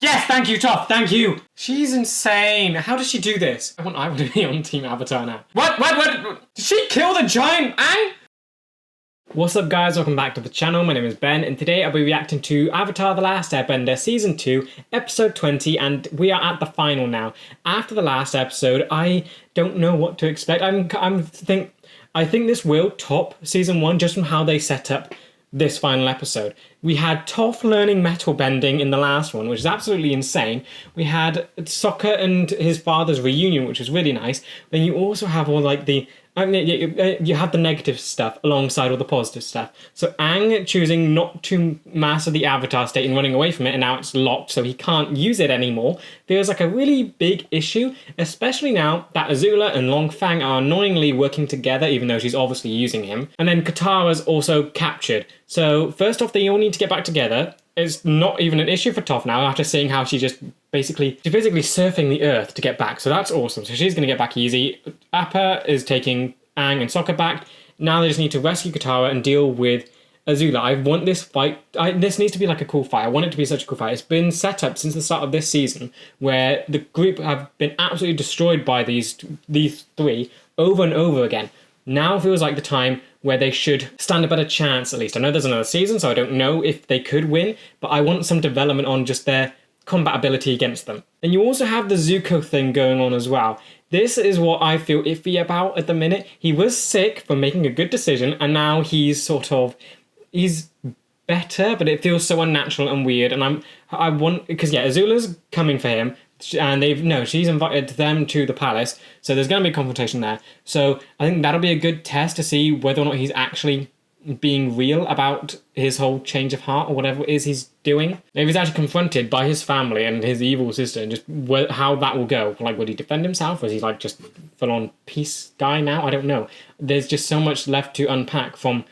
Yes, thank you, Toph, thank you. She's insane. How does she do this? I want to be on Team Avatar now. What? Did she kill the giant Aang? What's up, guys? Welcome back to the channel. My name is Ben, and today I'll be reacting to Avatar: The Last Airbender Season 2, Episode 20, and we are at the final now. After the last episode, I don't know what to expect. I think this will top Season 1 just from how they set up this final episode. We had Toph learning metal bending in the last one, which is absolutely insane. We had Sokka and his father's reunion, which was really nice. Then you also have all like the you have the negative stuff alongside all the positive stuff. So Aang choosing not to master the Avatar state and running away from it, and now it's locked so he can't use it anymore, feels like a really big issue, especially now that Azula and Long Fang are annoyingly working together, even though she's obviously using him. And then Katara's also captured. So first off, they all need to get back together. It's not even an issue for Toph now after seeing how she's basically surfing the earth to get back. So that's awesome. So she's going to get back easy. Appa is taking Aang and Sokka back. Now they just need to rescue Katara and deal with Azula. I want this fight. This needs to be like a cool fight. I want it to be such a cool fight. It's been set up since the start of this season where the group have been absolutely destroyed by these three over and over again. Now feels like the time where they should stand a better chance, at least. I know there's another season, so I don't know if they could win, but I want some development on just their combat ability against them. And you also have the Zuko thing going on as well. This is what I feel iffy about at the minute. He was sick for making a good decision, and now he's better, but it feels so unnatural and weird. And because Azula's coming for him, and she's invited them to the palace, so there's going to be a confrontation there. So I think that'll be a good test to see whether or not he's actually being real about his whole change of heart or whatever it is he's doing. If he's actually confronted by his family and his evil sister, and just how that will go. Like, would he defend himself, or is he like just full-on peace guy now? I don't know. There's just so much left to unpack from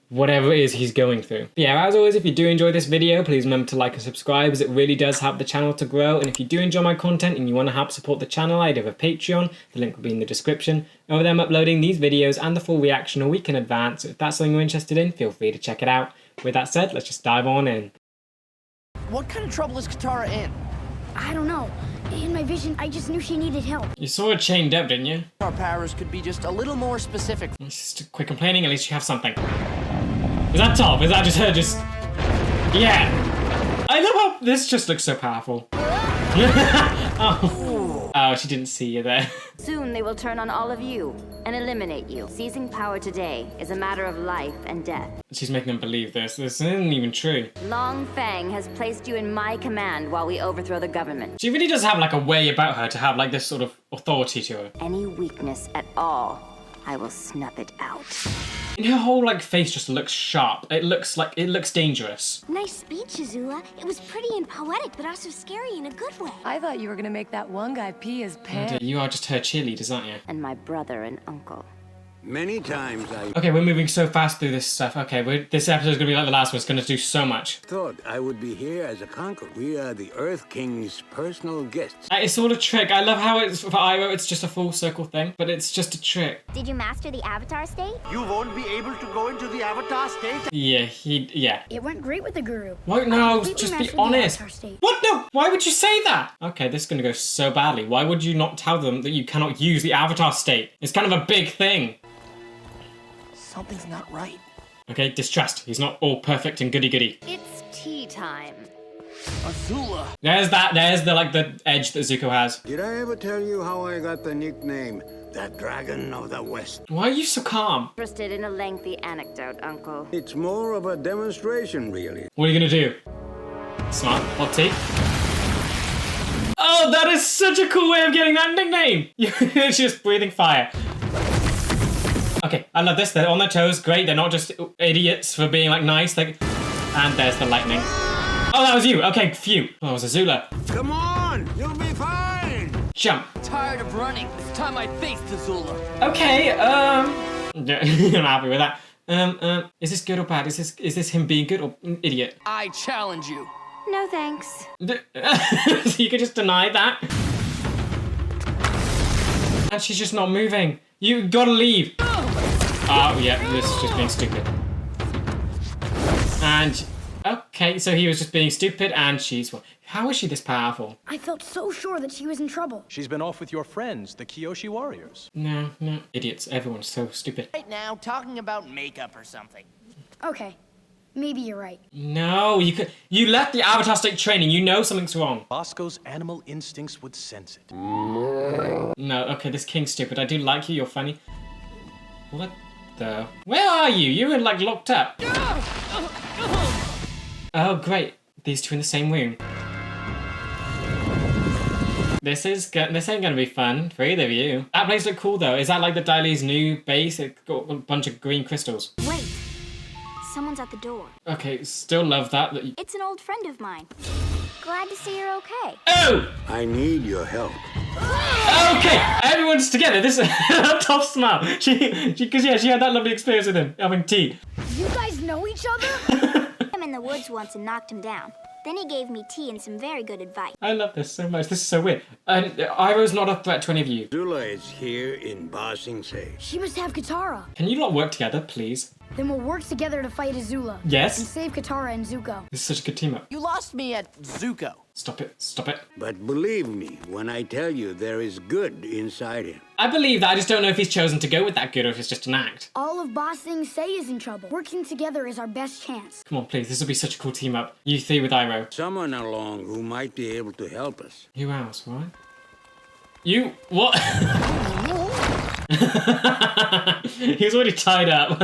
whatever it is he's going through. But yeah, as always, if you do enjoy this video, please remember to like and subscribe, as it really does help the channel to grow. And if you do enjoy my content and you want to help support the channel, I do have a Patreon. The link will be in the description. Over there, I'm uploading these videos and the full reaction a week in advance. So if that's something you're interested in, feel free to check it out. With that said, let's just dive on in. What kind of trouble is Katara in? I don't know. In my vision, I just knew she needed help. You saw her chained up, didn't you? Our powers could be just a little more specific. It's just quit complaining, at least you have something. Is that Toph? Is that just her Yeah. I love how this just looks so powerful. Oh, she didn't see you there. Soon they will turn on all of you and eliminate you. Seizing power today is a matter of life and death. She's making them believe this. This isn't even true. Long Fang has placed you in my command while we overthrow the government. She really does have like a way about her to have like this sort of authority to her. Any weakness at all, I will snuff it out. And her whole like face just looks sharp. It looks dangerous. Nice speech, Azula. It was pretty and poetic, but also scary in a good way. I thought you were gonna make that one guy pee his pants. You are just her cheerleaders, aren't you? And my brother and uncle. Many times I Okay, we're moving so fast through this stuff. Okay, this episode's gonna be like the last one. It's gonna do so much. thought I would be here as a conqueror. We are the Earth King's personal guests. It's all a trick. I love how it's for Iroh. It's just a full circle thing, but it's just a trick. Did you master the Avatar state? You won't be able to go into the Avatar state. Yeah. It went great with the Guru. Why? No, Completely just be mastered the honest. Avatar state. What? No, why would you say that? Okay, this is gonna go so badly. Why would you not tell them that you cannot use the Avatar state? It's kind of a big thing. Something's not right. Okay, distrust. He's not all perfect and goody-goody. It's tea time. Azula. There's the edge that Zuko has. Did I ever tell you how I got the nickname, the Dragon of the West? Why are you so calm? Interested in a lengthy anecdote, Uncle? It's more of a demonstration, really. What are you gonna do? Smart. Hot tea. Oh, that is such a cool way of getting that nickname. It's just breathing fire. Okay, I love this. They're on their toes. Great. They're not just idiots for being like nice. And there's the lightning. Oh, that was you. Okay, phew. Oh, that was Azula. Come on, you'll be fine. Jump. Tired of running. It's time I faced Azula. Okay. I'm happy with that. Is this good or bad? Is this him being good or idiot? I challenge you. No thanks. So you could just deny that. And she's just not moving. You gotta leave. Oh, yeah, this is just being stupid. And, oh, Okay, so he was just being stupid and she's... How is she this powerful? I felt so sure that she was in trouble. She's been off with your friends, the Kyoshi warriors. No. Idiots. Everyone's so stupid. Right now, talking about makeup or something. Okay, maybe you're right. No, you left the Avatar State training. You know something's wrong. Bosco's animal instincts would sense it. No, okay, this king's stupid. I do like you. You're funny. What the... Where are you? You were, like, locked up. Oh, great. These two in the same room. This ain't gonna be fun for either of you. That place looked cool though. Is that like the Daily's new base? It's got a bunch of green crystals. Wait. Someone's at the door. Okay, still love that. It's an old friend of mine. Glad to see you're okay. Oh! I need your help. Okay, everyone's together. This is a tough smile. Because she had that lovely experience with him, having tea. You guys know each other? I'm in the woods once and knocked him down. Then he gave me tea and some very good advice. I love this so much. This is so weird. And Iroh's not a threat to any of you. Azula is here in Ba Sing Se. She must have Katara. Can you lot work together, please? Then we'll work together to fight Azula. And Yes? save Katara and Zuko. This is such a good team up. You lost me at Zuko. Stop it. Stop it. But believe me when I tell you there is good inside him. I believe that. I just don't know if he's chosen to go with that good or if it's just an act. All of Ba Sing Se is in trouble. Working together is our best chance. Come on, please. This will be such a cool team up. You three with Iroh. Someone along who might be able to help us. Who else? What? You... What? He was already tied up.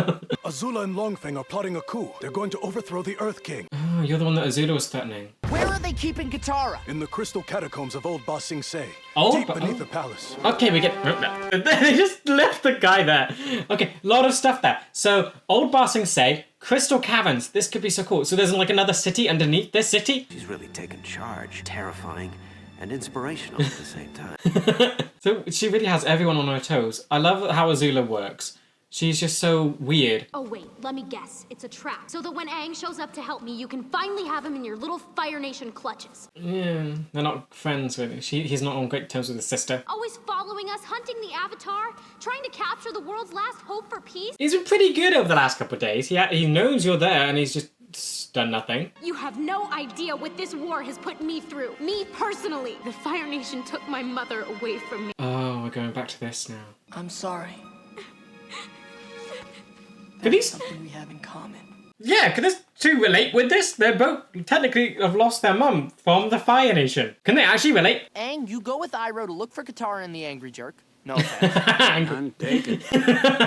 Azula and Longfeng are plotting a coup. They're going to overthrow the Earth King. Oh, you're the one that Azula was threatening. Where are they keeping Katara? In the crystal catacombs of old Ba Sing Se. Oh, Deep beneath the palace. Okay, we get... They just left the guy there. Okay, a lot of stuff there. So, old Ba Sing Se, crystal caverns. This could be so cool. So there's like another city underneath this city? She's really taken charge. Terrifying and inspirational at the same time. So she really has everyone on her toes. I love how Azula works. She's just so weird. Oh wait, let me guess. It's a trap. So that when Aang shows up to help me, you can finally have him in your little Fire Nation clutches. Yeah, they're not friends really. He's not on great terms with his sister. Always following us, hunting the Avatar, trying to capture the world's last hope for peace. He's been pretty good over the last couple of days. He knows you're there and he's just done nothing. You have no idea what this war has put me through. Me personally. The Fire Nation took my mother away from me. Oh, we're going back to this now. I'm sorry. Could these... Something we have in common. Yeah, could this two relate with this? They're both technically have lost their mum from the Fire Nation. Can they actually relate? Aang, you go with Iroh to look for Katara and the Angry Jerk. No offense. Angry. Taken.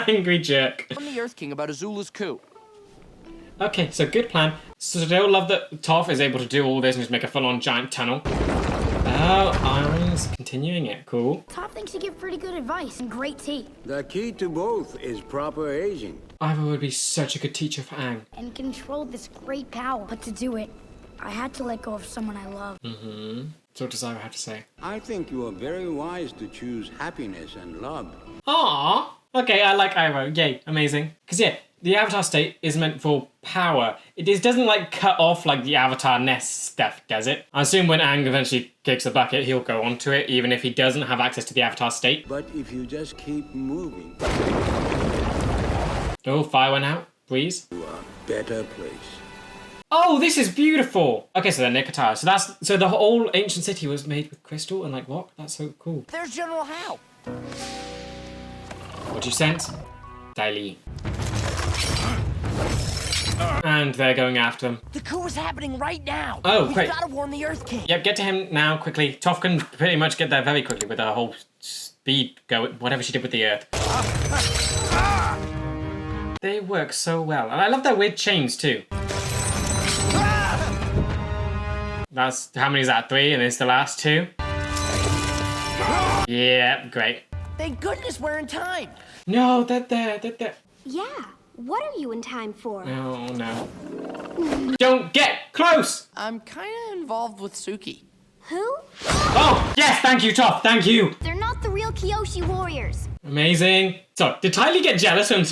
Angry jerk. I'm the Earth King about Azula's coup. Okay, so good plan. So they'll love that Toph is able to do all this and just make a full-on giant tunnel. Oh, Iron's continuing it. Cool. Toph thinks you give pretty good advice and great tea. The key to both is proper aging. Iroh would be such a good teacher for Aang. And control this great power. But to do it, I had to let go of someone I love. Mm-hmm. So what does Iroh have to say? I think you are very wise to choose happiness and love. Aww. Okay, I like Iroh. Yay, amazing. Because yeah, the Avatar state is meant for power. It doesn't like cut off like the Avatar nest stuff, does it? I assume when Aang eventually kicks the bucket, he'll go onto it, even if he doesn't have access to the Avatar state. But if you just keep moving... Oh, fire went out. Breeze. to a better place. Oh, this is beautiful. Okay, so they're near Katara. So the whole ancient city was made with crystal and like what? That's so cool. There's General Hao. What do you sense? Daily. And they're going after him. The coup is happening right now. Oh, We've great. gotta warn the Earth King. Yep, get to him now quickly. Toph can pretty much get there very quickly with her whole speed go, whatever she did with the Earth. They work so well. And I love their weird chains too. That's, how many is that? 3 and it's the last 2? Yeah, great. Thank goodness we're in time. No, they're there. Yeah, what are you in time for? Oh no. Don't get close! I'm kinda involved with Suki. Who? Oh, yes, thank you, Toph, thank you! They're not the real Kyoshi warriors. Amazing. So, did Tylee get jealous when,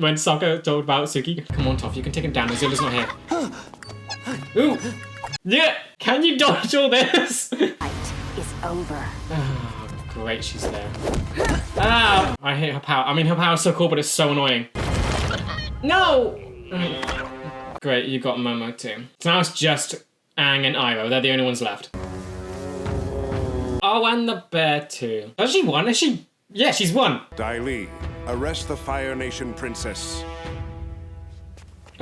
when Sokka told about Suki? Come on, Toph, you can take him down. Azula's not here. Ooh. Yeah, can you dodge all this? Fight is over. Oh, great, she's there. Ah, I hate her power. I mean, her power's so cool, but it's so annoying. No! Great, you got Momo too. So now it's just Aang and Iroh. They're the only ones left. Oh, and the bear too. Has she won? Is she? Yeah, she's won. Dai Li, arrest the Fire Nation princess.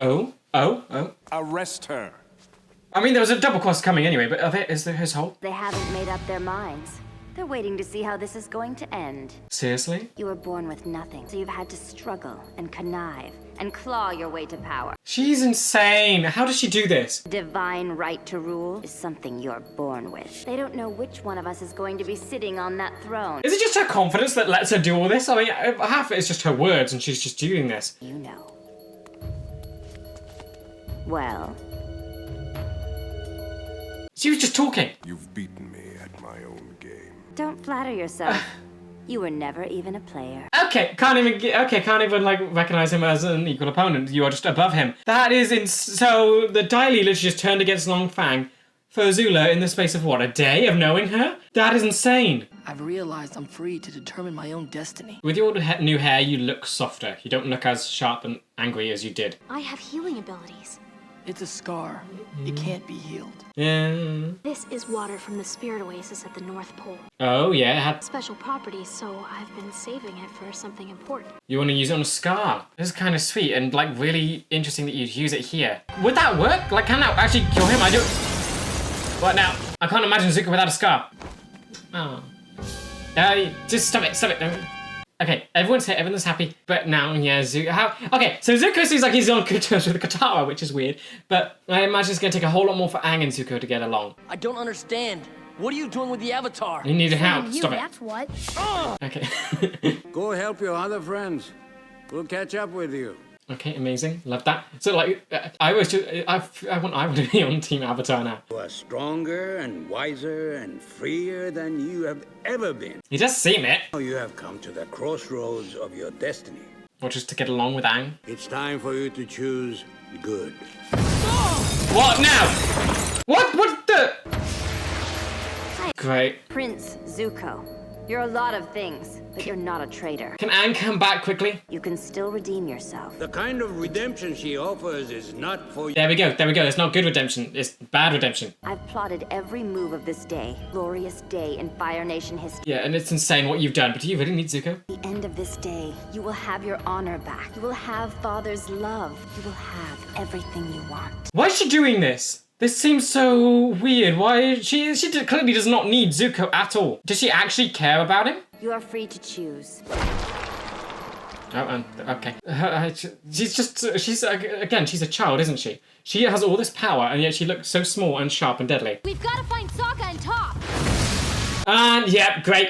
Oh. Arrest her. I mean, there was a double cross coming anyway, but is there his whole? They haven't made up their minds. They're waiting to see how this is going to end. Seriously? You were born with nothing, so you've had to struggle and connive and claw your way to power. She's insane. How does she do this? Divine right to rule is something you're born with. They don't know which one of us is going to be sitting on that throne. Is it just her confidence that lets her do all this? I mean, half of it is just her words and she's just doing this. You know. Well. She was just talking. You've beaten me at my own game. Don't flatter yourself. You were never even a player. Okay, can't even like recognize him as an equal opponent. You are just above him. That is so the Dai Li literally just turned against Long Fang for Azula in the space of what, a day of knowing her? That is insane. I've realized I'm free to determine my own destiny. With your new hair, you look softer. You don't look as sharp and angry as you did. I have healing abilities. It's a scar. It can't be healed. Yeah. This is water from the spirit oasis at the North Pole. Oh yeah, it had Special properties, so I've been saving it for something important. You want to use it on a scar. This is kind of sweet and like really interesting that you'd use it here. Would that work? Like, can that actually kill him? I do. What now? I can't imagine Zuko without a scar. Oh. Just stop it. No. Okay, everyone's here, everyone's happy, but now, yeah, Zuko, okay, so Zuko seems like he's on good terms with Katara, which is weird, but I imagine it's gonna take a whole lot more for Aang and Zuko to get along. I don't understand. What are you doing with the Avatar? You need help, stop it. That's what. Okay. Go help your other friends. We'll catch up with you. Okay, amazing, love that. So like, I want Iroh to be on Team Avatar now. You are stronger and wiser and freer than you have ever been. He does seem it. Now you have come to the crossroads of your destiny. Or just to get along with Aang. It's time for you to choose good. What now? What the? Great. Prince Zuko. You're a lot of things, but you're not a traitor. Can Aang come back quickly? You can still redeem yourself. The kind of redemption she offers is not for you. There we go. It's not good redemption. It's bad redemption. I've plotted every move of this day. Glorious day in Fire Nation history. Yeah, and it's insane what you've done, but do you really need Zuko? At the end of this day, you will have your honor back. You will have Father's love. You will have everything you want. Why is she doing this? This seems so weird. Why? She clearly does not need Zuko at all. Does she actually care about him? You are free to choose. Oh, okay. She's a child, isn't she? She has all this power, and yet she looks so small and sharp and deadly. We've got to find Sokka and Toph. And, yeah, great.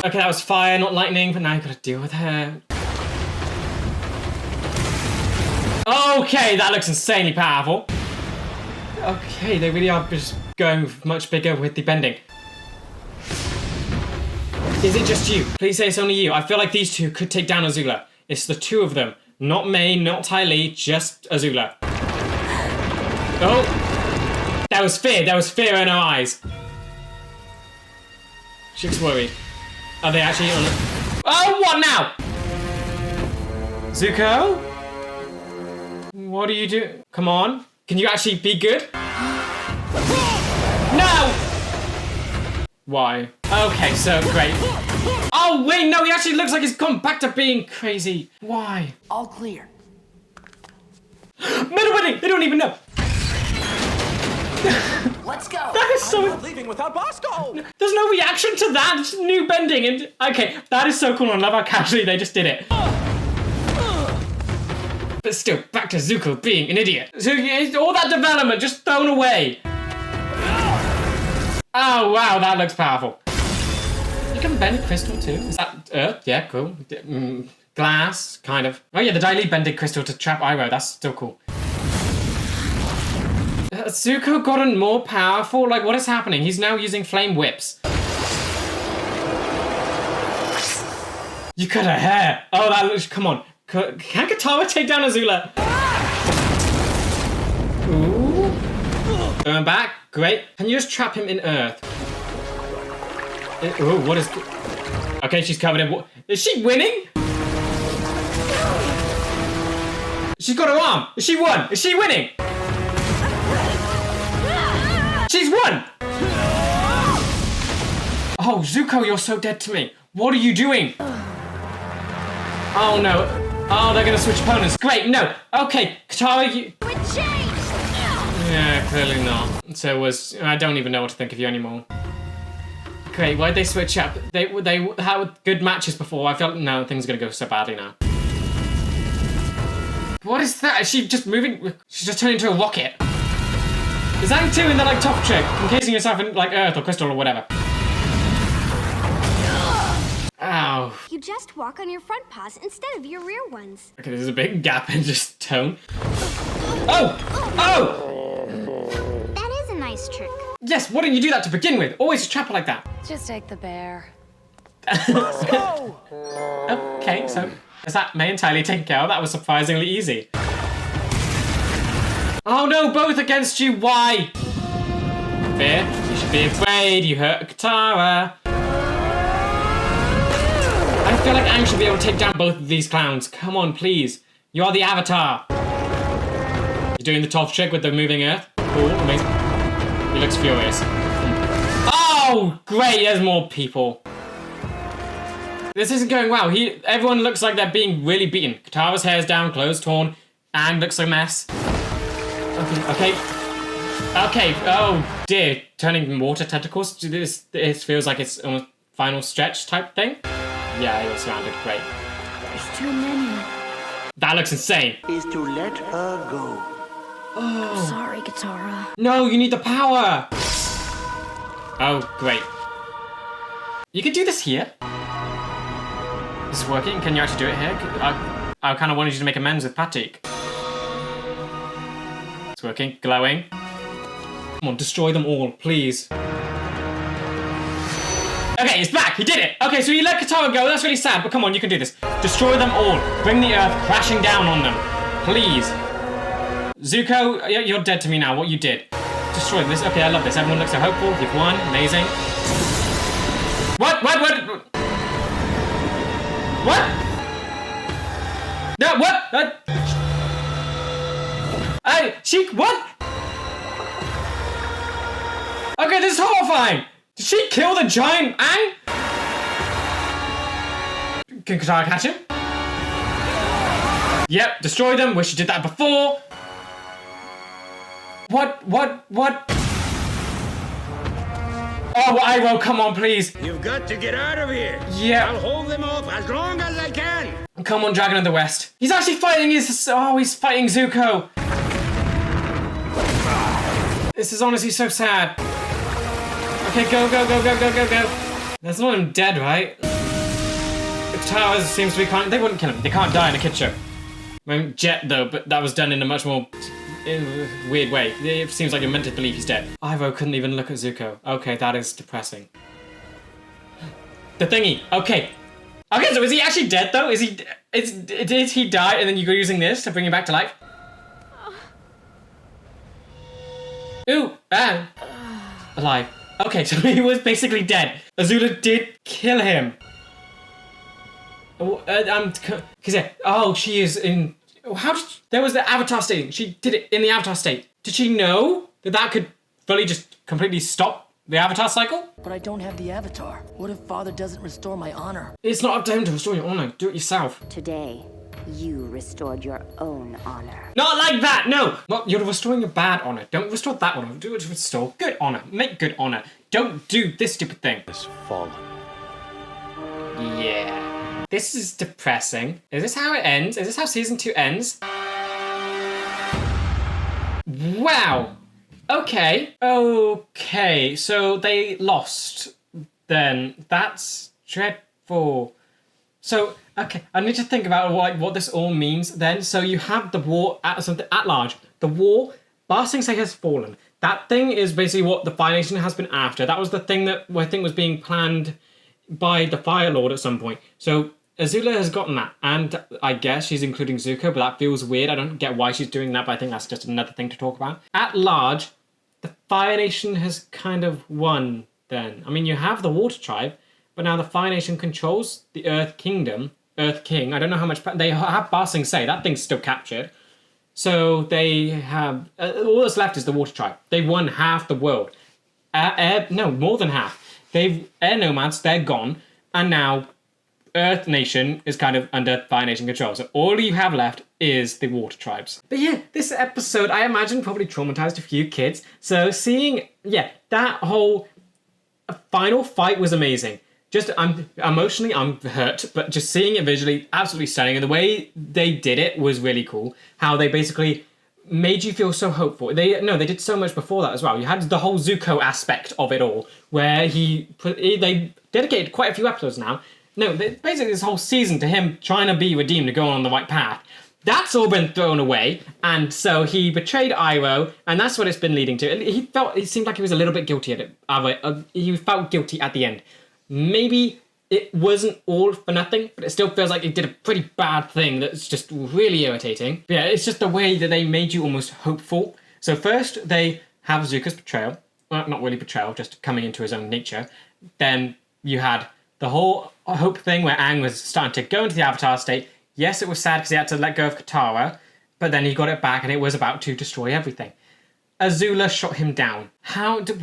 Okay, that was fire, not lightning, but now you've got to deal with her. Okay, that looks insanely powerful. Okay, they really are just going much bigger with the bending. Is it just you? Please say it's only you. I feel like these two could take down Azula. It's the two of them. Not May, not Dai Li, just Azula. Oh! That was fear. There was fear in her eyes. She looks worried. Are they actually on it? Oh, what now? Zuko? What do you do? Come on. Can you actually be good? No! Why? Okay, so great. Oh, wait, no, he actually looks like he's gone back to being crazy. Why? All clear. Middle wedding! They don't even know. Let's go. That is so... I'm not leaving without Bosco! There's no reaction to that. It's new bending and... Okay, that is so cool. I love how casually they just did it. But still, back to Zuko being an idiot. So all that development just thrown away. Oh, wow, that looks powerful. You can bend crystal too. Is that earth? Yeah, cool. Glass, kind of. Oh yeah, the Dai Li bended crystal to trap Iroh. That's still cool. Zuko gotten more powerful? Like, what is happening? He's now using flame whips. You cut her hair. Oh, that looks... Come on. Can Katara take down Azula? Ooh. Going back. Great. Can you just trap him in earth? Ooh, what is... Okay, she's covered in... Is she winning? She's got her arm. Is she won? Is she winning? She's won! Oh, Zuko, you're so dead to me. What are you doing? Oh, no. Oh, they're gonna switch opponents. Great, no. Okay, Katara, you... It changed! Yeah, clearly not. So I don't even know what to think of you anymore. Great, why'd they switch up? They had good matches before. I felt, no, things are gonna go so badly now. What is that? Is she just moving? She's just turned into a rocket. Is Aang 2 in the, like, top trick? Encasing yourself in, like, earth or crystal or whatever. Ow. You just walk on your front paws instead of your rear ones. Okay, there's a big gap in just tone. Oh! Oh! That is a nice trick. Yes, why didn't you do that to begin with? Always trap her like that. Just take the bear. Okay, so is that May entirely taken care of? That was surprisingly easy. Oh no, both against you, why? Fear, you should be afraid, you hurt Katara. I feel like Aang should be able to take down both of these clowns. Come on, please. You are the Avatar. You're doing the top trick with the moving earth. Cool, amazing. He looks furious. Oh, great, there's more people. This isn't going well. Everyone looks like they're being really beaten. Katara's hair's down, clothes torn. Aang looks a mess. Okay. Oh dear, turning water tentacles. This feels like it's almost final stretch type thing. Yeah, you're surrounded. Great. There's too many. That looks insane. Is to let her go. I'm sorry, Katara. No, you need the power. Oh, great. You could do this here. This is working. Can you actually do it here? I kind of wanted you to make amends with Patik. It's working. Glowing. Come on, destroy them all, please. Okay, he's back. He did it. Okay, so you let Katara go. That's really sad, but come on, you can do this. Destroy them all. Bring the earth crashing down on them. Please. Zuko, you're dead to me now. What you did. Destroy this. Okay, I love this. Everyone looks so hopeful. You've won. Amazing. What? What? No, what? What? Okay, this is horrifying. Did she kill the giant Aang? Can Katara catch him? Yep, destroy them. Wish she did that before. What? Oh, Iroh, come on, please. You've got to get out of here. Yeah. I'll hold them off as long as I can. Come on, Dragon of the West. He's actually fighting he's fighting Zuko. This is honestly so sad. Okay, go. That's not him dead, right? Katara seems to be they wouldn't kill him. They can't die in a kid show. I mean, Jet, though, but that was done in a much more weird way. It seems like you're meant to believe he's dead. Iroh couldn't even look at Zuko. Okay, that is depressing. The thingy. Okay, so is he actually dead, though? Did he die and then you go using this to bring him back to life? Ooh, alive. Okay, so he was basically dead. Azula did kill him. She is in... There was the Avatar state. She did it in the Avatar state. Did she know that could fully just completely stop the Avatar cycle? But I don't have the Avatar. What if Father doesn't restore my honor? It's not up to him to restore your honor. Do it yourself. Today, you restored your own honor. Not like that, no! Well, you're restoring your bad honor. Don't restore that honor. Do it to restore good honor. Make good honor. Don't do this stupid thing. It's fallen. Yeah. This is depressing. Is this how it ends? Is this how season 2 ends? Wow. Okay, so they lost then. That's dreadful. So, okay, I need to think about what this all means then. So you have the war at large. The war, Ba Sing Se has fallen. That thing is basically what the Fire Nation has been after. That was the thing that I think was being planned by the Fire Lord at some point. So Azula has gotten that, and I guess she's including Zuko, but that feels weird. I don't get why she's doing that, but I think that's just another thing to talk about. At large, the Fire Nation has kind of won then. I mean, you have the Water Tribe, but now the Fire Nation controls the Earth Kingdom, Earth King. I don't know how much... They have Ba Sing Se. That thing's still captured. So they have all that's left is the Water Tribe. They won half the world. No, more than half. Air nomads, they're gone, and now Earth Nation is kind of under Fire Nation control. So all you have left is the Water Tribes. But yeah, this episode, I imagine, probably traumatized a few kids. So seeing, that whole final fight was amazing. Just, I'm hurt, but just seeing it visually, absolutely stunning. And the way they did it was really cool. How they basically made you feel so hopeful. They did so much before that as well. You had the whole Zuko aspect of it all, where they dedicated quite a few episodes now. No, basically this whole season to him trying to be redeemed and going on the right path. That's all been thrown away, and so he betrayed Iroh, and that's what it's been leading to. And it seemed like he was a little bit guilty at it. He felt guilty at the end. Maybe it wasn't all for nothing, but it still feels like he did a pretty bad thing that's just really irritating. But yeah, it's just the way that they made you almost hopeful. So first they have Zuko's betrayal. Well, not really betrayal, just coming into his own nature. Then you had the whole hope thing where Aang was starting to go into the Avatar state. Yes, it was sad because he had to let go of Katara, but then he got it back and it was about to destroy everything. Azula shot him down. Do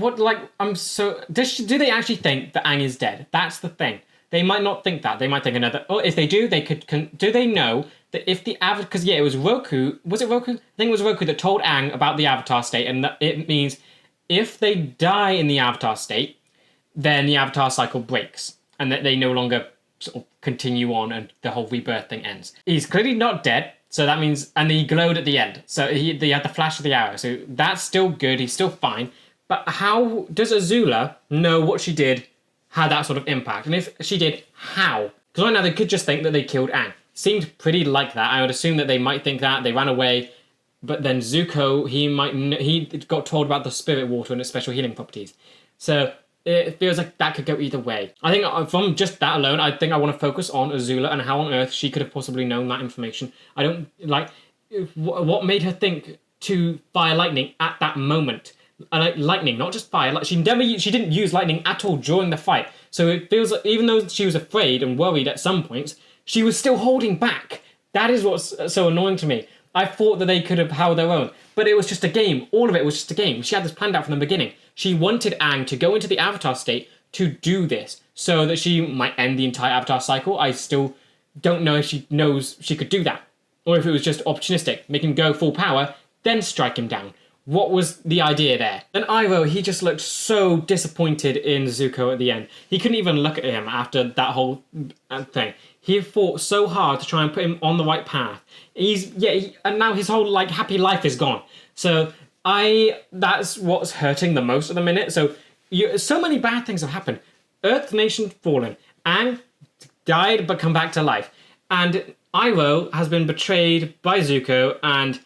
they actually think that Aang is dead? That's the thing. They might not think that. They might think another... Or if they do, they could... Do they know that if the Avatar... Because, it was Roku. Was it Roku? I think it was Roku that told Aang about the Avatar state, and that it means if they die in the Avatar state, then the Avatar cycle breaks, and that they no longer sort of continue on, and the whole rebirth thing ends. He's clearly not dead, so that means... And he glowed at the end, so he had the flash of the arrow, so that's still good, he's still fine. But how does Azula know what she did had that sort of impact? And if she did, how? Because right now they could just think that they killed Aang. Seemed pretty like that. I would assume that they might think that, they ran away, but then Zuko, he got told about the spirit water and its special healing properties. So it feels like that could go either way. I think from just that alone, I think I want to focus on Azula and how on earth she could have possibly known that information. I don't, like, what made her think to fire lightning at that moment? Lightning, not just fire. Like she didn't use lightning at all during the fight. So it feels like even though she was afraid and worried at some points, she was still holding back. That is what's so annoying to me. I thought that they could have held their own, but it was just a game. All of it was just a game. She had this planned out from the beginning. She wanted Aang to go into the Avatar state to do this, so that she might end the entire Avatar cycle. I still don't know if she knows she could do that, or if it was just opportunistic, make him go full power, then strike him down. What was the idea there? And Iroh, he just looked so disappointed in Zuko at the end. He couldn't even look at him after that whole thing. He fought so hard to try and put him on the right path. And now his whole happy life is gone. So that's what's hurting the most at the minute. So so many bad things have happened. Earth Nation fallen. Aang died but come back to life. And Iroh has been betrayed by Zuko and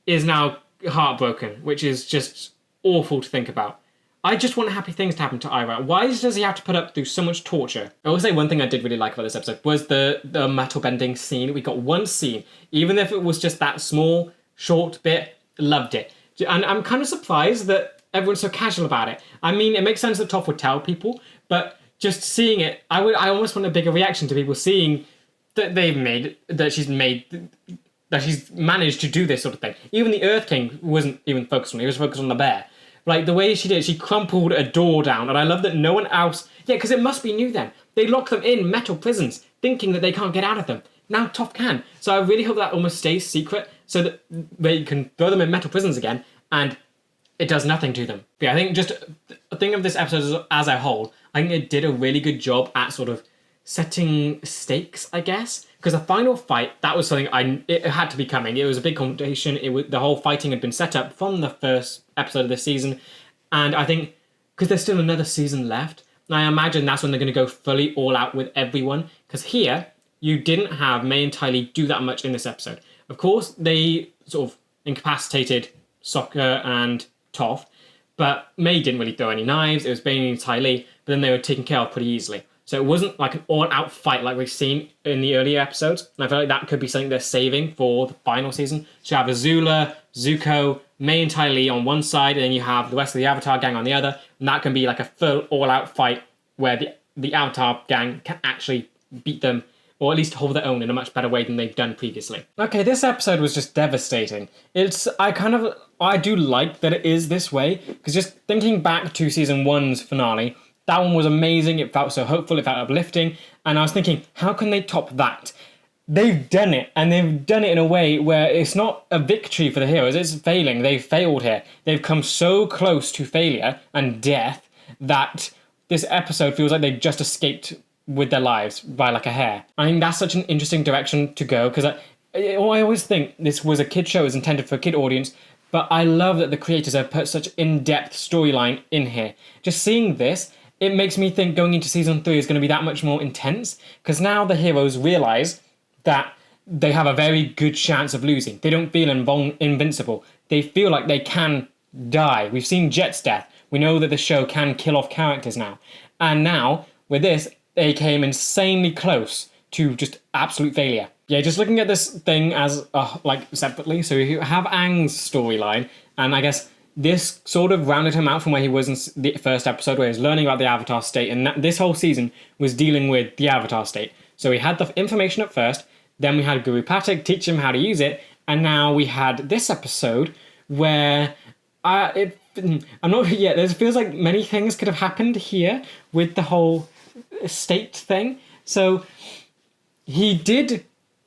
is now heartbroken, which is just awful to think about. I just want happy things to happen to Iroh. Why does he have to put up through so much torture? I will say one thing I did really like about this episode was the metal bending scene. We got one scene, even if it was just that small, short bit, loved it. And I'm kind of surprised that everyone's so casual about it. I mean, it makes sense that Toph would tell people, but just seeing it, I almost want a bigger reaction to people seeing that she's managed to do this sort of thing. Even the Earth King wasn't even focused on it. He was focused on the bear. Like, the way she did, she crumpled a door down, and I love that no one else... Yeah, because it must be new then. They lock them in metal prisons, thinking that they can't get out of them. Now Toph can. So I really hope that almost stays secret, so that they can throw them in metal prisons again, and it does nothing to them. But yeah, I think just... think of this episode as a whole. I think it did a really good job at sort of setting stakes, I guess. Because the final fight, that was something it had to be coming. It was a big competition. The whole fighting had been set up from the first episode of this season. And I think, because there's still another season left, and I imagine that's when they're going to go fully all out with everyone. Because here, you didn't have May and Ty Lee do that much in this episode. Of course, they sort of incapacitated Sokka and Toph, but May didn't really throw any knives. It was mainly Ty Lee, but then they were taken care of pretty easily. So it wasn't like an all-out fight like we've seen in the earlier episodes. And I feel like that could be something they're saving for the final season. So you have Azula, Zuko, May and Ty Lee on one side, and then you have the rest of the Avatar gang on the other. And that can be like a full all-out fight where the Avatar gang can actually beat them or at least hold their own in a much better way than they've done previously. Okay, this episode was just devastating. I do like that it is this way, because just thinking back to season 1's finale, that one was amazing, it felt so hopeful, it felt uplifting, and I was thinking, how can they top that? They've done it, and they've done it in a way where it's not a victory for the heroes, it's failing. They've failed here. They've come so close to failure and death that this episode feels like they've just escaped with their lives by like a hair. I think that's such an interesting direction to go, because I always think this was a kid show, it was intended for a kid audience, but I love that the creators have put such in-depth storyline in here. Just seeing this, it makes me think going into season 3 is going to be that much more intense, because now the heroes realise that they have a very good chance of losing. They don't feel invincible. They feel like they can die. We've seen Jet's death. We know that the show can kill off characters now. And now, with this, they came insanely close to just absolute failure. Yeah, just looking at this thing as, like, separately, so you have Aang's storyline, and I guess this sort of rounded him out from where he was in the first episode, where he was learning about the Avatar state, and this whole season was dealing with the Avatar state. So we had the information at first, then we had Guru Patak teach him how to use it, and now we had this episode where I'm not yet. There feels like many things could have happened here with the whole state thing. So he did.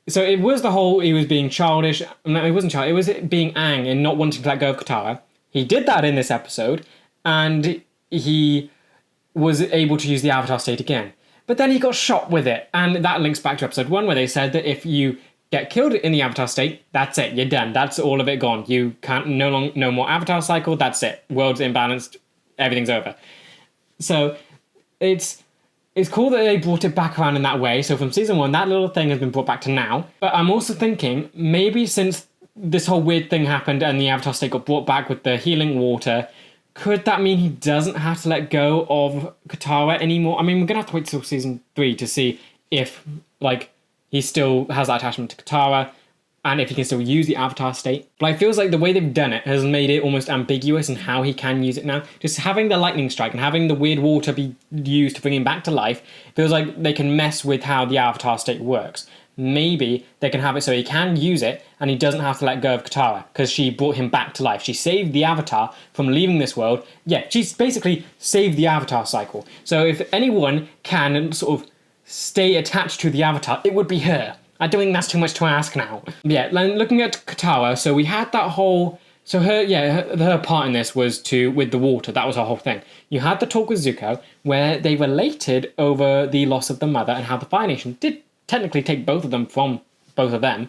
So it was the whole he was being childish. No, it wasn't childish. It was being Aang and not wanting to let go of Katara. He did that in this episode, and he was able to use the Avatar state again. But then he got shot with it, and that links back to episode 1, where they said that if you get killed in the Avatar state, that's it, you're done. That's all of it gone. You can't, no more Avatar cycle, that's it. World's imbalanced, everything's over. So it's cool that they brought it back around in that way. So from season 1, that little thing has been brought back to now. But I'm also thinking, maybe since this whole weird thing happened and the Avatar state got brought back with the healing water, could that mean he doesn't have to let go of Katara anymore? I mean, we're going to have to wait till season 3 to see if, like, he still has that attachment to Katara and if he can still use the Avatar state. But it feels like the way they've done it has made it almost ambiguous in how he can use it now. Just having the lightning strike and having the weird water be used to bring him back to life feels like they can mess with how the Avatar state works. Maybe they can have it so he can use it and he doesn't have to let go of Katara because she brought him back to life. She saved the Avatar from leaving this world. Yeah, she's basically saved the Avatar cycle. So if anyone can sort of stay attached to the Avatar, it would be her. I don't think that's too much to ask now. Yeah, looking at Katara, so we had that whole... So her part in this was with the water. That was her whole thing. You had the talk with Zuko where they related over the loss of the mother and how the Fire Nation did technically take both of them from both of them.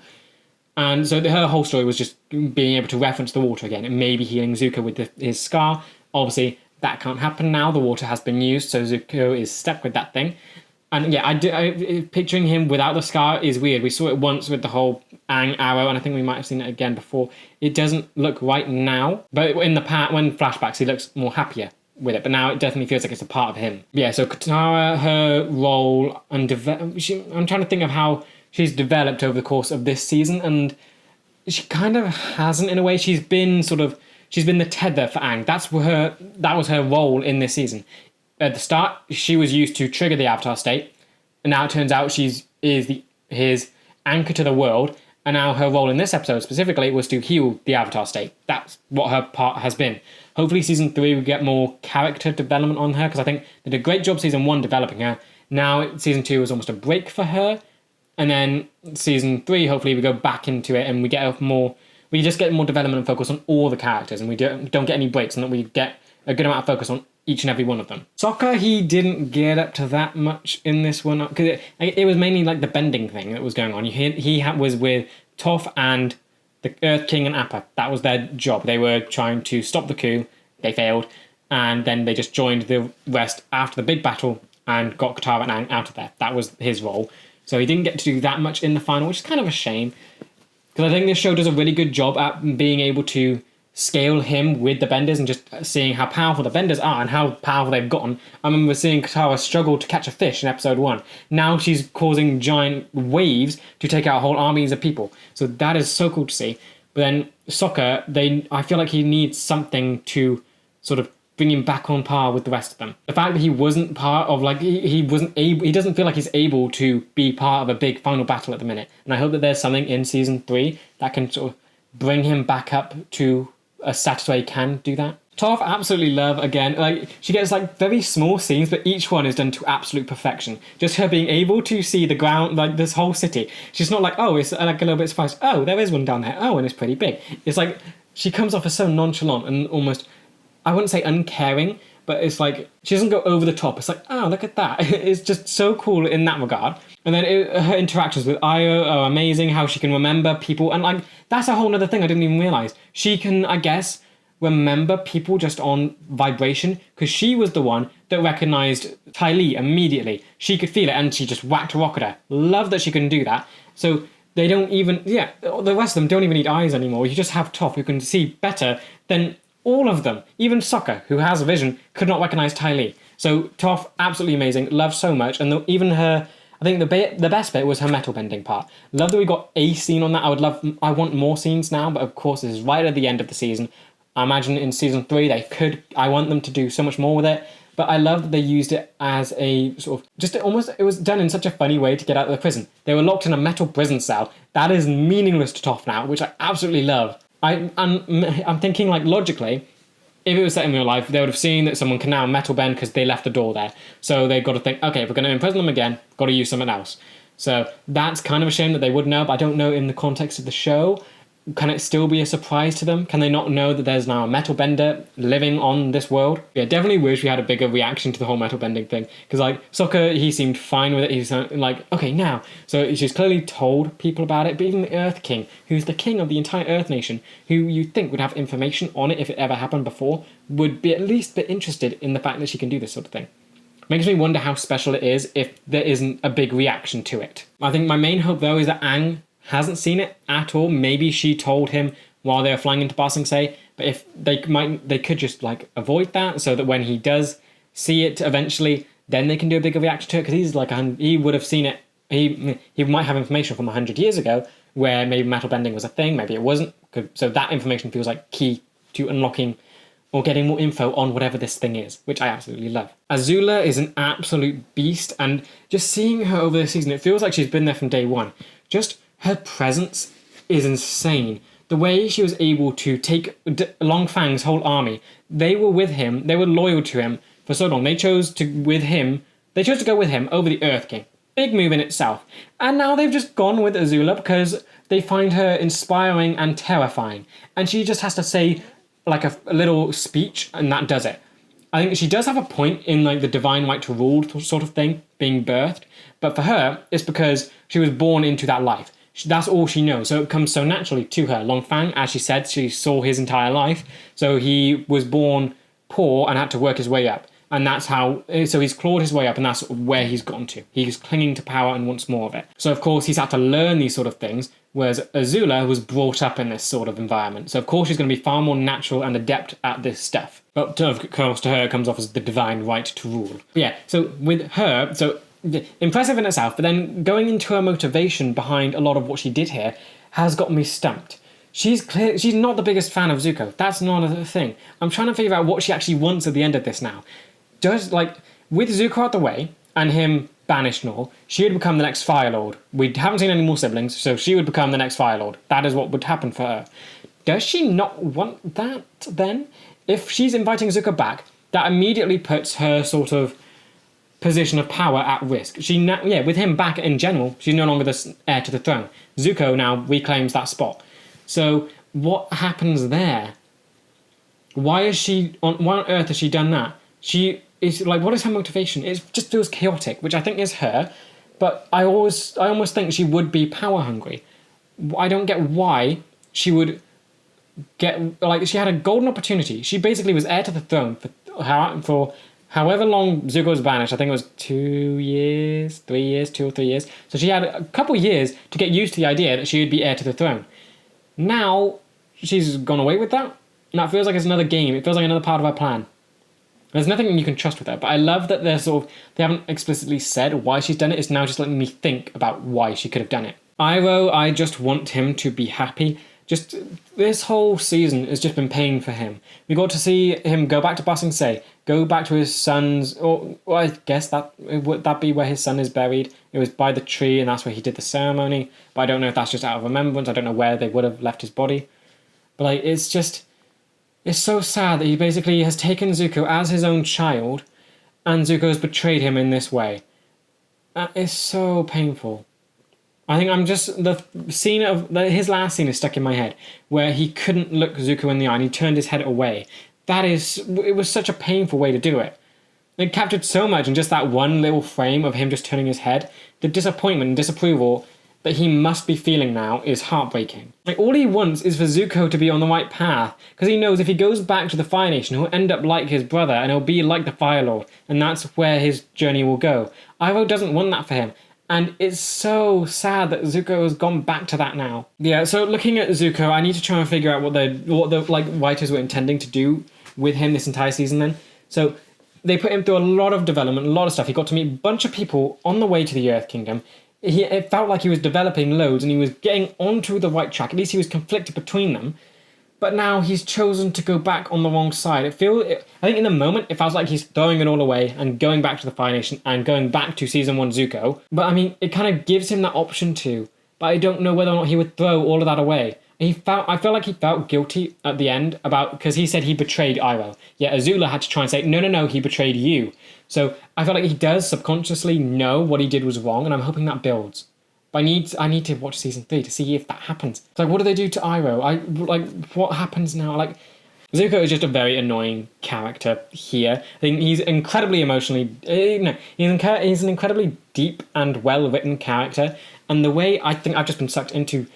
And so her whole story was just being able to reference the water again and maybe healing Zuko with his scar. Obviously, that can't happen now. The water has been used, so Zuko is stuck with that thing. And yeah, picturing him without the scar is weird. We saw it once with the whole Aang arrow, and I think we might have seen it again before. It doesn't look right now, but in the when flashbacks, he looks more happier with it. But now it definitely feels like it's a part of him. Yeah, so Katara, her role, and I'm trying to think of how she's developed over the course of this season, and she kind of hasn't in a way. She's been the tether for Aang. That was her role in this season. At the start, she was used to trigger the Avatar state, and now it turns out his anchor to the world, and now her role in this episode specifically was to heal the Avatar state. That's what her part has been. Hopefully season 3 we get more character development on her, because I think they did a great job season 1 developing her. Now season 2 is almost a break for her, and then season 3 hopefully we go back into it and we just get more development and focus on all the characters, and we don't get any breaks, and that we get a good amount of focus on each and every one of them. Sokka, he didn't get up to that much in this one, because it was mainly like the bending thing that was going on. He was with Toph and the Earth King and Appa. That was their job. They were trying to stop the coup. They failed, and then they just joined the rest after the big battle and got Katara and Aang out of there. That was his role. So he didn't get to do that much in the final, which is kind of a shame, because I think this show does a really good job at being able to scale him with the benders and just seeing how powerful the benders are and how powerful they've gotten. I remember seeing Katara struggle to catch a fish in episode 1. Now she's causing giant waves to take out whole armies of people. So that is so cool to see. But then Sokka, I feel like he needs something to sort of bring him back on par with the rest of them. The fact that he wasn't part of, like, he wasn't able, he doesn't feel like he's able to be part of a big final battle at the minute. And I hope that there's something in season 3 that can sort of bring him back up to a status where he can do that. Toph, absolutely love, again, like, she gets like very small scenes, but each one is done to absolute perfection. Just her being able to see the ground, like this whole city. She's not like, oh, it's like a little bit surprised. Oh, there is one down there. Oh, and it's pretty big. It's like, she comes off as so nonchalant and almost, I wouldn't say uncaring, but it's like, she doesn't go over the top. It's like, oh, look at that. It's just so cool in that regard. And then her interactions with Io are amazing, how she can remember people. And like, that's a whole nother thing I didn't even realise. She can, I guess, remember people just on vibration, because she was the one that recognised Ty Lee immediately. She could feel it and she just whacked a rock at her. Love that she can do that. So they don't even, yeah, the rest of them don't even need eyes anymore. You just have Toph who can see better than all of them. Even Sokka, who has a vision, could not recognise Ty Lee. So Toph, absolutely amazing. Love so much. And even her, I think the best bit was her metal bending part. Love that we got a scene on that. I want more scenes now, but of course this is right at the end of the season. I imagine in season 3 I want them to do so much more with it, but I love that they used it as a sort of, just almost, it was done in such a funny way to get out of the prison. They were locked in a metal prison cell. That is meaningless to Toph now, which I absolutely love. I'm thinking, like, logically, if it was set in real life, they would have seen that someone can now metal bend because they left the door there. So they've got to think, okay, if we're going to imprison them again, got to use something else. So that's kind of a shame that they would know, but I don't know in the context of the show. Can it still be a surprise to them? Can they not know that there's now a metal bender living on this world? Yeah, definitely wish we had a bigger reaction to the whole metal bending thing. Because, like, Sokka, he seemed fine with it. He's like, okay, now. So she's clearly told people about it. But even the Earth King, who's the king of the entire Earth Nation, who you think would have information on it if it ever happened before, would be at least a bit interested in the fact that she can do this sort of thing. Makes me wonder how special it is if there isn't a big reaction to it. I think my main hope, though, is that Aang hasn't seen it at all. Maybe she told him while they were flying into Ba Sing Se, but if they could just, like, avoid that so that when he does see it eventually, then they can do a bigger reaction to it, because he's like, he would have seen it, he might have information from 100 years ago where maybe metal bending was a thing, maybe it wasn't, so that information feels like key to unlocking or getting more info on whatever this thing is, which I absolutely love. Azula is an absolute beast, and just seeing her over the season, it feels like she's been there from day one. Just her presence is insane. The way she was able to take Long Fang's whole army, they were with him, they were loyal to him for so long. They chose to go with him over the Earth King. Big move in itself. And now they've just gone with Azula because they find her inspiring and terrifying. And she just has to say, like, a little speech, and that does it. I think she does have a point in, like, the divine right to rule sort of thing being birthed. But for her, it's because she was born into that life. That's all she knows, so it comes so naturally to her. Long Fang, as she said, she saw his entire life, so he was born poor and had to work his way up. And that's how, so he's clawed his way up, and that's where he's gotten to. He's clinging to power and wants more of it. So of course he's had to learn these sort of things, whereas Azula was brought up in this sort of environment. So of course she's going to be far more natural and adept at this stuff. But of course to her it comes off as the divine right to rule. But yeah, so with her, so impressive in itself, but then going into her motivation behind a lot of what she did here has got me stumped. She's not the biggest fan of Zuko. That's not a thing. I'm trying to figure out what she actually wants at the end of this now. Like, with Zuko out the way and him banished and all, she would become the next Fire Lord. We haven't seen any more siblings, so she would become the next Fire Lord. That is what would happen for her. Does she not want that then? If she's inviting Zuko back, that immediately puts her sort of position of power at risk. With him back in general, she's no longer the heir to the throne. Zuko now reclaims that spot. So what happens there? Why on earth has she done that? She is like, what is her motivation? It just feels chaotic, which I think is her, but I almost think she would be power hungry. I don't get why she would get, like, she had a golden opportunity. She basically was heir to the throne for however long Zuko was banished. I think it was 2 or 3 years. So she had a couple years to get used to the idea that she would be heir to the throne. Now, she's gone away with that. And that feels like it's another game. It feels like another part of her plan. There's nothing you can trust with her. But I love that they haven't explicitly said why she's done it. It's now just letting me think about why she could have done it. Iroh, I just want him to be happy. Just this whole season has just been pain for him. We got to see him go back to Ba Sing Se, go back to his son's, or I guess would that be where his son is buried? It was by the tree, and that's where he did the ceremony. But I don't know if that's just out of remembrance. I don't know where they would have left his body. But like, it's so sad that he basically has taken Zuko as his own child, and Zuko has betrayed him in this way. It's so painful. I think the scene of his last scene is stuck in my head, where he couldn't look Zuko in the eye and he turned his head away. It was such a painful way to do it. It captured so much in just that one little frame of him just turning his head. The disappointment and disapproval that he must be feeling now is heartbreaking. Like, all he wants is for Zuko to be on the right path, because he knows if he goes back to the Fire Nation, he'll end up like his brother, and he'll be like the Fire Lord, and that's where his journey will go. Iroh doesn't want that for him. And it's so sad that Zuko has gone back to that now. Yeah, so looking at Zuko, I need to try and figure out what the like writers were intending to do with him this entire season then. So they put him through a lot of development, a lot of stuff. He got to meet a bunch of people on the way to the Earth Kingdom. It felt like he was developing loads and he was getting onto the right track. At least he was conflicted between them. But now he's chosen to go back on the wrong side. I think in the moment, it feels like he's throwing it all away and going back to the Fire Nation and going back to Season 1 Zuko. But I mean, it kind of gives him that option to. But I don't know whether or not he would throw all of that away. I feel like he felt guilty at the end because he said he betrayed Iroh. Yet Azula had to try and say, no, he betrayed you. So I feel like he does subconsciously know what he did was wrong, and I'm hoping that builds. But I need to watch Season 3 to see if that happens. It's like, what do they do to Iroh? What happens now? Like, Zuko is just a very annoying character here. I think he's incredibly emotionally... he's an incredibly deep and well-written character. And the way I think I've just been sucked into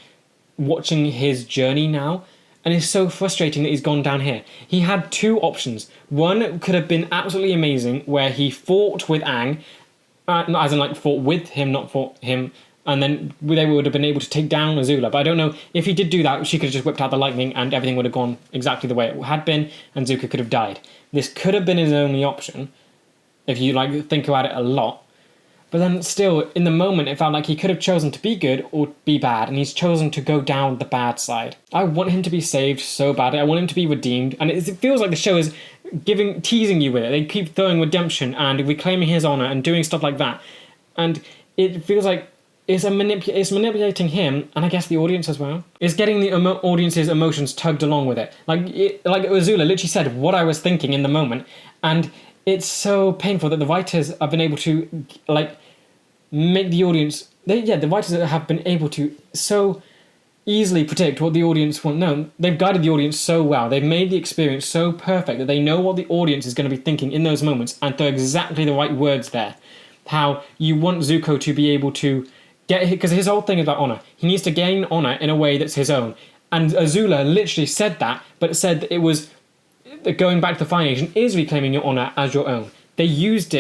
watching his journey now, and it's so frustrating that he's gone down here. He had two options. One could have been absolutely amazing, where he fought with Aang, as in like fought with him, not fought him, and then they would have been able to take down Azula. But I don't know, if he did do that, she could have just whipped out the lightning and everything would have gone exactly the way it had been, and Zuko could have died. This could have been his only option, if you think about it a lot. But then still, in the moment, it felt like he could have chosen to be good or be bad, and he's chosen to go down the bad side. I want him to be saved so badly. I want him to be redeemed, and it feels like the show is teasing you with it. They keep throwing redemption and reclaiming his honor and doing stuff like that. And it feels like it's manipulating him, and I guess the audience as well. It's getting the audience's emotions tugged along with it. Like Azula literally said what I was thinking in the moment, and it's so painful that the writers have been able to make the audience... the writers have been able to so easily predict what the audience want. No, they've guided the audience so well. They've made the experience so perfect that they know what the audience is going to be thinking in those moments and throw exactly the right words there. How you want Zuko to be able to get... Because his whole thing is about honor. He needs to gain honor in a way that's his own. And Azula literally said that, but said that it was... going back to the Fire Nation is reclaiming your honor as your own. They used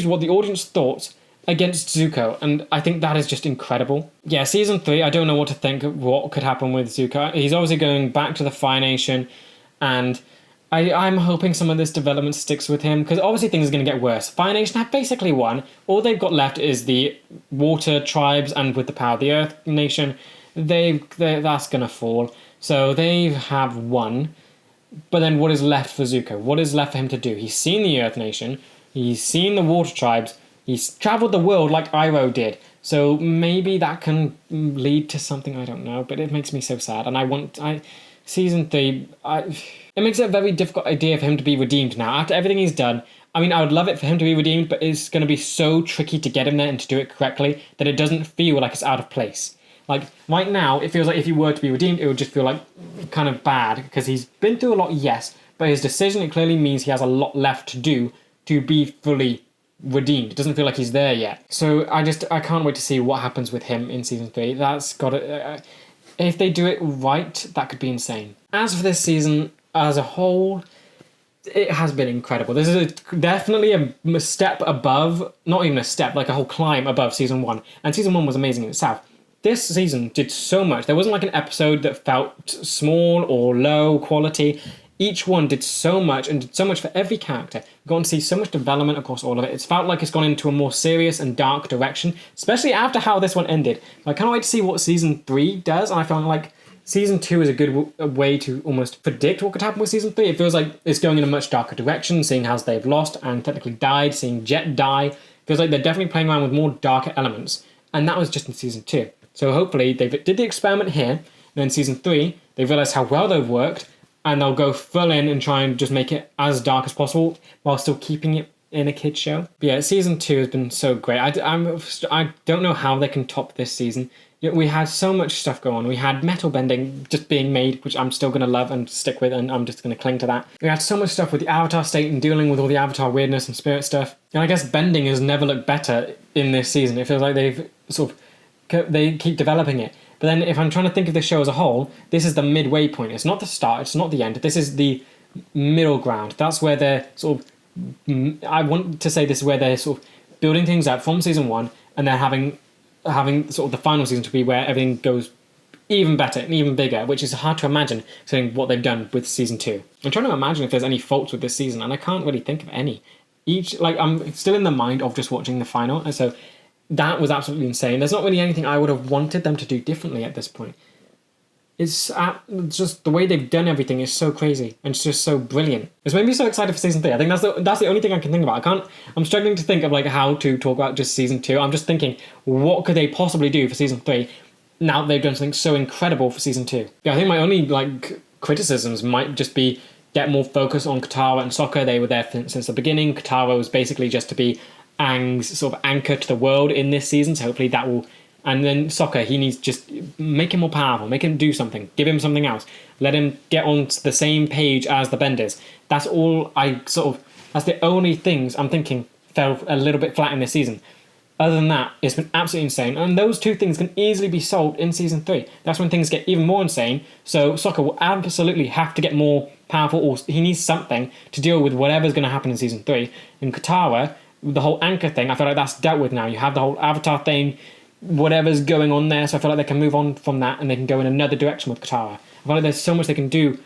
what the audience thought against Zuko, and I think that is just incredible. Yeah, Season 3, I don't know what to think of what could happen with Zuko. He's obviously going back to the Fire Nation, and I'm hoping some of this development sticks with him, because obviously things are going to get worse. Fire Nation have basically won. All they've got left is the Water Tribes, and with the power of the Earth Nation, that's going to fall. So they have won. But then what is left for Zuko? What is left for him to do? He's seen the Earth Nation. He's seen the Water Tribes. He's travelled the world like Iroh did. So maybe that can lead to something, I don't know. But it makes me so sad. And Season 3, it makes it a very difficult idea for him to be redeemed now. After everything he's done, I mean, I would love it for him to be redeemed, but it's going to be so tricky to get him there and to do it correctly that it doesn't feel like it's out of place. Like, right now, it feels like if he were to be redeemed, it would just feel like kind of bad, because he's been through a lot, yes, but his decision, it clearly means he has a lot left to do to be fully redeemed. It doesn't feel like he's there yet. So I can't wait to see what happens with him in Season 3. That's got to... if they do it right, that could be insane. As for this season as a whole, it has been incredible. This is definitely a step above, not even a step, like a whole climb above Season 1. And Season 1 was amazing in itself. This season did so much. There wasn't like an episode that felt small or low quality. Each one did so much and did so much for every character. We've gotten to see so much development across all of it. It's felt like it's gone into a more serious and dark direction, especially after how this one ended. I can't wait to see what Season 3 does, and I feel like Season 2 is a good way to almost predict what could happen with Season 3. It feels like it's going in a much darker direction, seeing how they've lost and technically died, seeing Jet die. Feels like they're definitely playing around with more darker elements. And that was just in Season 2. So hopefully they did the experiment here, and then Season 3, they realised how well they've worked, and they'll go full in and try and just make it as dark as possible while still keeping it in a kid's show. But yeah, Season 2 has been so great. I don't know how they can top this season. We had so much stuff going on. We had metal bending just being made, which I'm still going to love and stick with, and I'm just going to cling to that. We had so much stuff with the Avatar state and dealing with all the Avatar weirdness and spirit stuff. And I guess bending has never looked better in this season. It feels like they keep developing it. But then if I'm trying to think of the show as a whole, this is the midway point. It's not the start, it's not the end. This is the middle ground. That's where they're I want to say this is where they're sort of building things up from season 1, and they're having sort of the final season to be where everything goes even better and even bigger, which is hard to imagine considering what they've done with season 2. I'm trying to imagine if there's any faults with this season, and I can't really think of any. I'm still in the mind of just watching the final, and so that was absolutely insane. There's not really anything I would have wanted them to do differently at this point. It's just the way they've done everything is so crazy and it's just so brilliant. It's made me so excited for season 3. I think that's the only thing I can think about. I'm struggling to think of how to talk about just season 2. I'm just thinking, what could they possibly do for season 3 now that they've done something so incredible for season 2? Yeah, I think my only criticisms might just be get more focus on Katara and Sokka. They were there since the beginning. Katara was basically just to be Aang's sort of anchor to the world in this season, so hopefully that will. And then Sokka, he needs just make him more powerful, make him do something, give him something else, let him get on the same page as the Benders. That's all that's the only things I'm thinking fell a little bit flat in this season. Other than that, it's been absolutely insane. And those two things can easily be solved in season 3. That's when things get even more insane. So Sokka will absolutely have to get more powerful, or he needs something to deal with whatever's going to happen in season 3. And Katara, the whole anchor thing, I feel like that's dealt with now. You have the whole Avatar thing, whatever's going on there, so I feel like they can move on from that and they can go in another direction with Katara. I feel like there's so much they can do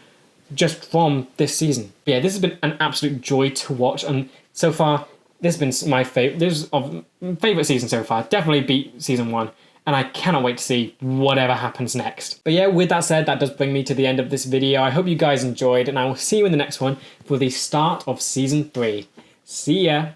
just from this season. But yeah, this has been an absolute joy to watch, and so far this has been my favourite season so far. Definitely beat season 1, and I cannot wait to see whatever happens next. But yeah, with that said, that does bring me to the end of this video. I hope you guys enjoyed, and I will see you in the next one for the start of season 3. See ya!